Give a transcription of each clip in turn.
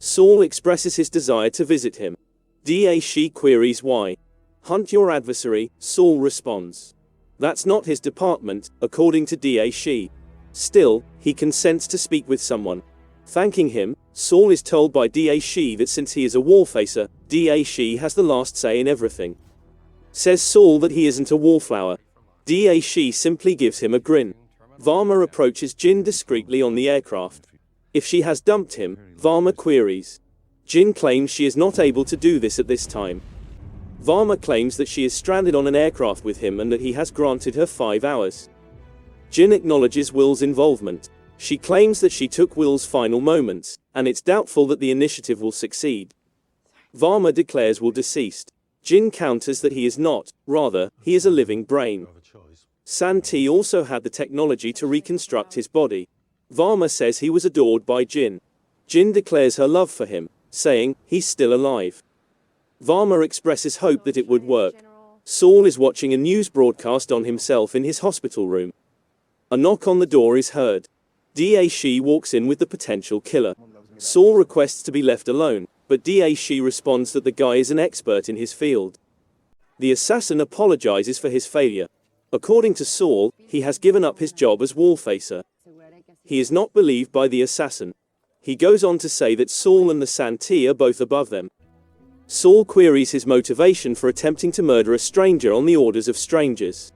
Saul expresses his desire to visit him. Daesh queries why. Hunt your adversary, Saul responds. That's not his department, according to Daesh. Still, he consents to speak with someone. Thanking him, Saul is told by Daesh that since he is a wallfacer, Daesh has the last say in everything. Says Saul that he isn't a wallflower. Daesh simply gives him a grin. Varma approaches Jin discreetly on the aircraft. If she has dumped him, Varma queries. Jin claims she is not able to do this at this time. Varma claims that she is stranded on an aircraft with him and that he has granted her 5 hours. Jin acknowledges Will's involvement. She claims that she took Will's final moments, and it's doubtful that the initiative will succeed. Varma declares Will deceased. Jin counters that he is not, rather, he is a living brain. San-Ti also had the technology to reconstruct his body. Varma says he was adored by Jin. Jin declares her love for him, saying, he's still alive. Varma expresses hope that it would work. Saul is watching a news broadcast on himself in his hospital room. A knock on the door is heard. Daesh walks in with the potential killer. Saul requests to be left alone, but Daesh responds that the guy is an expert in his field. The assassin apologizes for his failure. According to Saul, he has given up his job as wallfacer. He is not believed by the assassin. He goes on to say that Saul and the San-Ti are both above them. Saul queries his motivation for attempting to murder a stranger on the orders of strangers.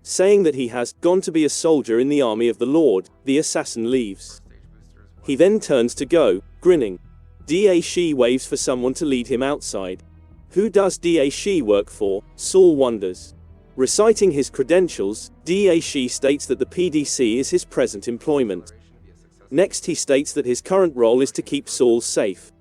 Saying that he has gone to be a soldier in the army of the Lord, the assassin leaves. He then turns to go, grinning. Daesh waves for someone to lead him outside. Who does Daesh work for? Saul wonders. Reciting his credentials, Daesh states that the PDC is his present employment. Next he states that his current role is to keep Saul safe.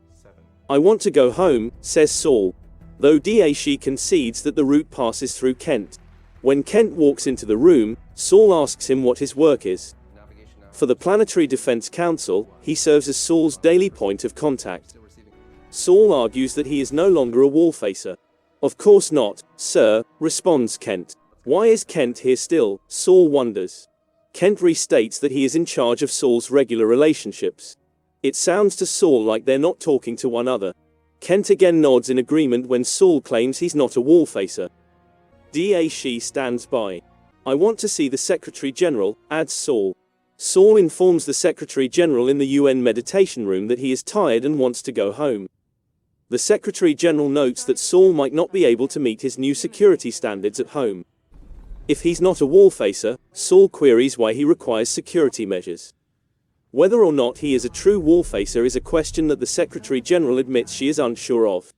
I want to go home, says Saul. Though Daesh concedes that the route passes through Kent. When Kent walks into the room, Saul asks him what his work is. For the Planetary Defense Council, he serves as Saul's daily point of contact. Saul argues that he is no longer a wallfacer. Of course not, sir, responds Kent. Why is Kent here still? Saul wonders. Kent restates that he is in charge of Saul's regular relationships. It sounds to Saul like they're not talking to one another. Kent again nods in agreement when Saul claims he's not a wallfacer. Daesh stands by. I want to see the Secretary General, adds Saul. Saul informs the Secretary General in the UN meditation room that he is tired and wants to go home. The Secretary General notes that Saul might not be able to meet his new security standards at home. If he's not a wallfacer, Saul queries why he requires security measures. Whether or not he is a true wallfacer is a question that the Secretary General admits she is unsure of.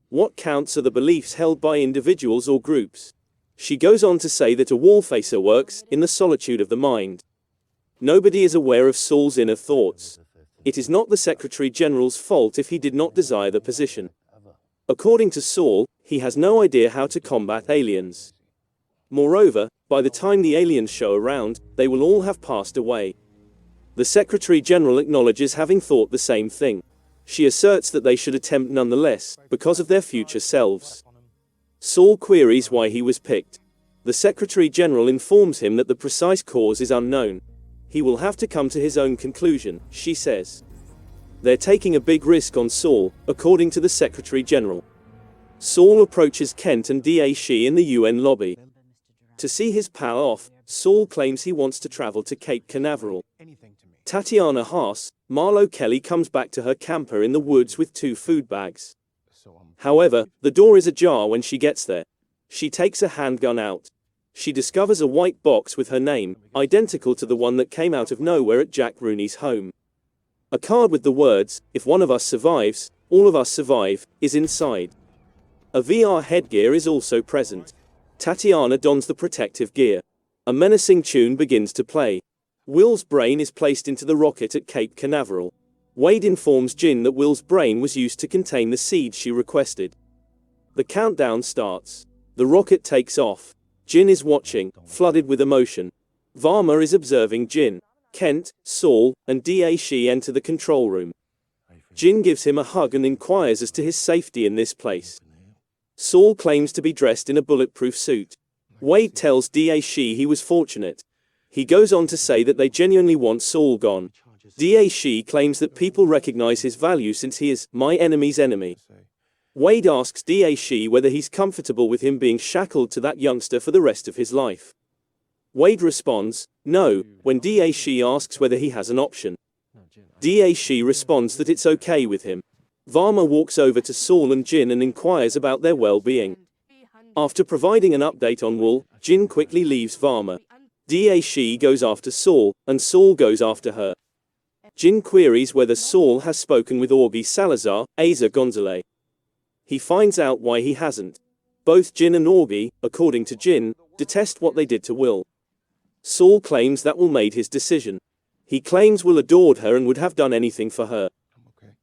What counts are the beliefs held by individuals or groups. She goes on to say that a wallfacer works in the solitude of the mind. Nobody is aware of Saul's inner thoughts. It is not the Secretary General's fault if he did not desire the position. According to Saul, he has no idea how to combat aliens. Moreover, by the time the aliens show around, they will all have passed away. The Secretary General acknowledges having thought the same thing. She asserts that they should attempt nonetheless, because of their future selves. Saul queries why he was picked. The Secretary General informs him that the precise cause is unknown. He will have to come to his own conclusion, she says. They're taking a big risk on Saul, according to the Secretary General. Saul approaches Kent and Daesh in the UN lobby. To see his pal off, Saul claims he wants to travel to Cape Canaveral. Tatiana Haas, Marlo Kelly comes back to her camper in the woods with 2 food bags. However, the door is ajar when she gets there. She takes a handgun out. She discovers a white box with her name, identical to the one that came out of nowhere at Jack Rooney's home. A card with the words, "If one of us survives, all of us survive," is inside. A VR headgear is also present. Tatiana dons the protective gear. A menacing tune begins to play. Will's brain is placed into the rocket at Cape Canaveral. Wade informs Jin that Will's brain was used to contain the seeds she requested. The countdown starts. The rocket takes off. Jin is watching, flooded with emotion. Varma is observing Jin. Kent, Saul, and Daesh enter the control room. Jin gives him a hug and inquires as to his safety in this place. Saul claims to be dressed in a bulletproof suit. Wade tells Daesh he was fortunate. He goes on to say that they genuinely want Saul gone. Da Shi claims that people recognize his value since he is my enemy's enemy. Wade asks Da Shi whether he's comfortable with him being shackled to that youngster for the rest of his life. Wade responds, no, when Da Shi asks whether he has an option. Da Shi responds that it's okay with him. Varma walks over to Saul and Jin and inquires about their well-being. After providing an update on Wool, Jin quickly leaves Varma. Da Shi goes after Saul, and Saul goes after her. Jin queries whether Saul has spoken with Augie Salazar, Asa Gonzalez. He finds out why he hasn't. Both Jin and Augie, according to Jin, detest what they did to Will. Saul claims that Will made his decision. He claims Will adored her and would have done anything for her.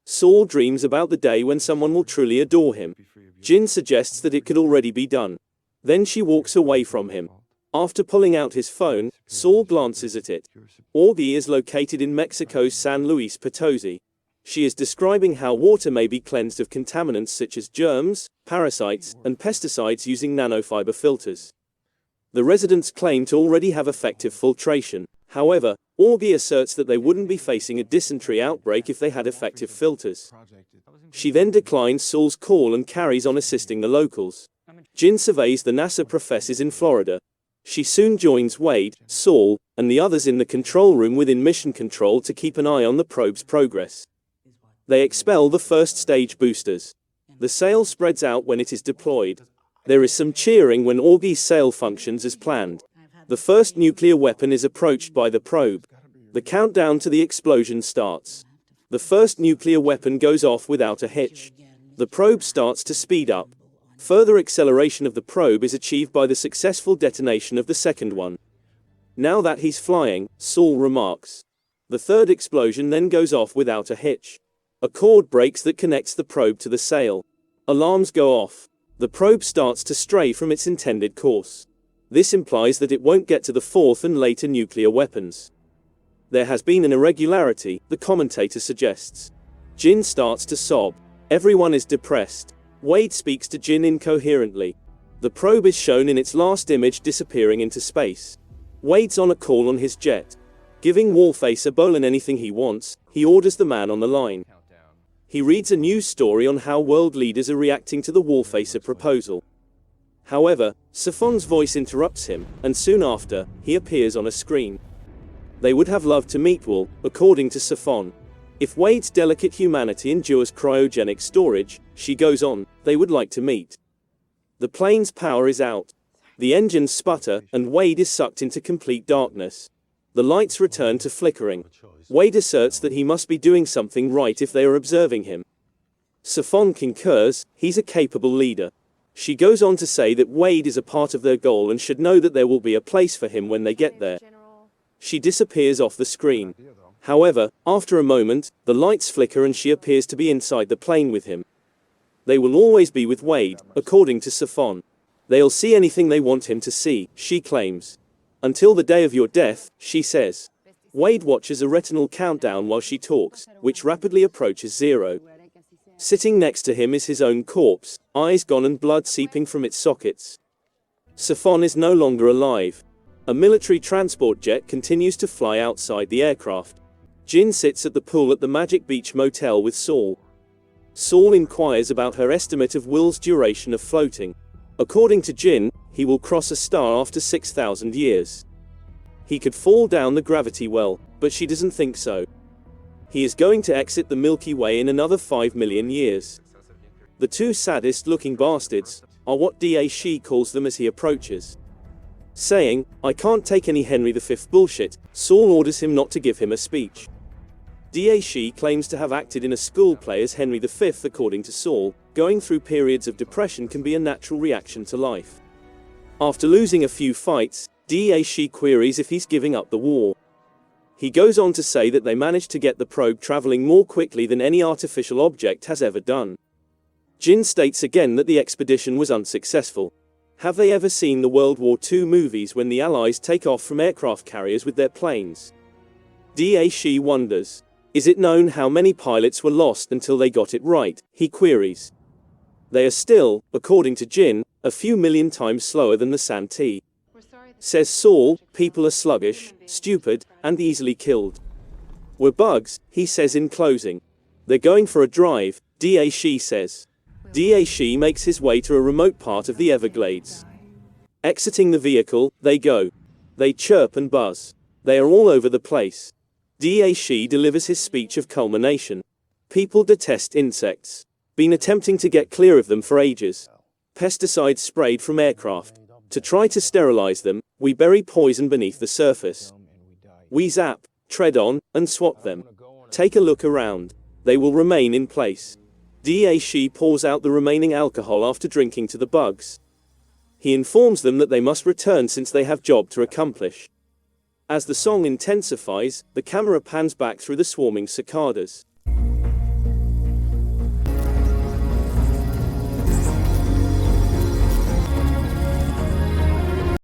Saul dreams about the day when someone will truly adore him. Jin suggests that it could already be done. Then she walks away from him. After pulling out his phone, Saul glances at it. Augie is located in Mexico's San Luis Potosi. She is describing how water may be cleansed of contaminants such as germs, parasites, and pesticides using nanofiber filters. The residents claim to already have effective filtration. However, Augie asserts that they wouldn't be facing a dysentery outbreak if they had effective filters. She then declines Saul's call and carries on assisting the locals. Jin surveys the NASA professors in Florida. She soon joins Wade, Saul, and the others in the control room within Mission Control to keep an eye on the probe's progress. They expel the first stage boosters. The sail spreads out when it is deployed. There is some cheering when Augie's sail functions as planned. The first nuclear weapon is approached by the probe. The countdown to the explosion starts. The first nuclear weapon goes off without a hitch. The probe starts to speed up. Further acceleration of the probe is achieved by the successful detonation of the second one. Now that he's flying, Saul remarks. The third explosion then goes off without a hitch. A cord breaks that connects the probe to the sail. Alarms go off. The probe starts to stray from its intended course. This implies that it won't get to the fourth and later nuclear weapons. There has been an irregularity, the commentator suggests. Jin starts to sob. Everyone is depressed. Wade speaks to Jin incoherently. The probe is shown in its last image disappearing into space. Wade's on a call on his jet. Giving Wallfacer Bolan anything he wants, he orders the man on the line. He reads a news story on how world leaders are reacting to the Wallfacer proposal. However, Safon's voice interrupts him, and soon after, he appears on a screen. They would have loved to meet Will, according to Safon. If Wade's delicate humanity endures cryogenic storage, she goes on, they would like to meet. The plane's power is out. The engines sputter, and Wade is sucked into complete darkness. The lights return to flickering. Wade asserts that he must be doing something right if they are observing him. Safon concurs, he's a capable leader. She goes on to say that Wade is a part of their goal and should know that there will be a place for him when they get there. She disappears off the screen. However, after a moment, the lights flicker and she appears to be inside the plane with him. They will always be with Wade, according to Safon. They'll see anything they want him to see, she claims. Until the day of your death, she says. Wade watches a retinal countdown while she talks, which rapidly approaches 0. Sitting next to him is his own corpse, eyes gone and blood seeping from its sockets. Safon is no longer alive. A military transport jet continues to fly outside the aircraft. Jin sits at the pool at the Magic Beach Motel with Saul. Saul inquires about her estimate of Will's duration of floating. According to Jin, he will cross a star after 6,000 years. He could fall down the gravity well, but she doesn't think so. He is going to exit the Milky Way in another 5 million years. The two saddest-looking bastards are what Da Shi calls them as he approaches. Saying, I can't take any Henry V bullshit, Saul orders him not to give him a speech. Da Shi claims to have acted in a school play as Henry V. According to Saul, going through periods of depression can be a natural reaction to life. After losing a few fights, Da Shi queries if he's giving up the war. He goes on to say that they managed to get the probe traveling more quickly than any artificial object has ever done. Jin states again that the expedition was unsuccessful. Have they ever seen the World War II movies when the Allies take off from aircraft carriers with their planes? Da Shi wonders. Is it known how many pilots were lost until they got it right? He queries. They are still, according to Jin, a few million times slower than the Santee. Says Saul, people are sluggish, stupid, and easily killed. We're bugs, he says in closing. They're going for a drive, Dashi says. Dashi makes his way to a remote part of the Everglades. Exiting the vehicle, they go. They chirp and buzz. They are all over the place. Dashi delivers his speech of culmination. People detest insects. Been attempting to get clear of them for ages. Pesticides sprayed from aircraft. To try to sterilize them, we bury poison beneath the surface. We zap, tread on, and swat them. Take a look around. They will remain in place. Dashi pours out the remaining alcohol after drinking to the bugs. He informs them that they must return since they have job to accomplish. As the song intensifies, the camera pans back through the swarming cicadas.